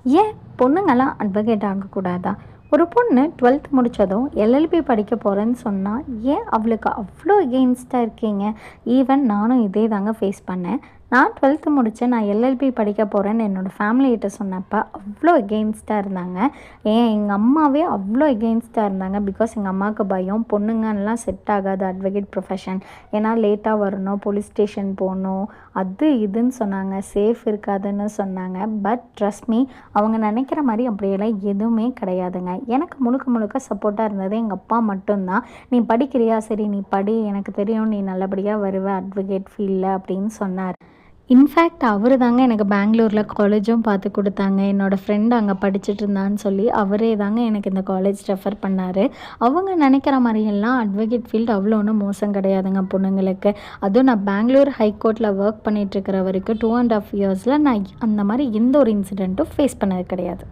ஏன் பொண்ணுங்கலாம் அட்வொகேட் ஆகக்கூடாதா? ஒரு பொண்ணு 12th முடிச்சதும் எல்எல்பி படிக்க போறேன்னு சொன்னா, ஏன் அவளுக்கு அவ்ளோ எகெயின்ஸ்ட்டா இருக்கீங்க? ஈவன் நானும் இதே தாங்க ஃபேஸ் பண்ணேன். நான் 12th முடிச்சு நான் எல்எல்பி படிக்க போறேன்னு என்னோட ஃபேமிலிகிட்ட சொன்னப்ப, அவ்ளோ எகெயின்ஸ்ட்டா இருந்தாங்க. எங்க அம்மாவே அவ்ளோ எகெயின்ஸ்ட்டா இருந்தாங்க. பிகாஸ் எங்க அம்மாவுக்கு பயம், பொண்ணுங்கலாம் செட் ஆகாது அட்வொகேட் ப்ரொஃபஷன். ஏன்னா லேட்டா வரணும், போலீஸ் ஸ்டேஷன் போணும், அது இதுன்னு சொன்னாங்க. சேஃப் இருக்காதுன்னு சொன்னாங்க. பட் ட்ரஸ்ட் மீ, அவங்க நினைக்கிற மாதிரி அப்படியெல்லாம் எதுவுமே கிடையாதுங்க. எனக்கு முழுக்க முழுக்க சப்போர்ட்டாக இருந்தது எங்கள் அப்பா மட்டும்தான். நீ படிக்கிறியா, சரி நீ படி, எனக்கு தெரியும் நீ நல்லபடியாக வருவ அட்வொகேட் ஃபீல்டில் அப்படின்னு சொன்னார். இன்ஃபேக்ட் அவரு தாங்க எனக்கு பெங்களூரில் காலேஜும் பார்த்து கொடுத்தாங்க. என்னோடய ஃப்ரெண்ட் அங்கே படிச்சுட்டு இருந்தான்னு சொல்லி அவரே தாங்க எனக்கு இந்த காலேஜ் ரெஃபர் பண்ணார். அவங்க நினைக்கிற மாதிரியெல்லாம் அட்வொகேட் ஃபீல்டு அவ்வளோ ஒன்றும் மோசம் கிடையாதுங்க பொண்ணுங்களுக்கு. அதுவும் நான் பெங்களூர் ஹைகோர்ட்டில் ஒர்க் பண்ணிகிட்ருக்கிற வரைக்கும் 2.5 இயர்ஸில் நான் அந்த மாதிரி எந்த ஒரு இன்சிடெண்ட்டும் ஃபேஸ் பண்ணது கிடையாது.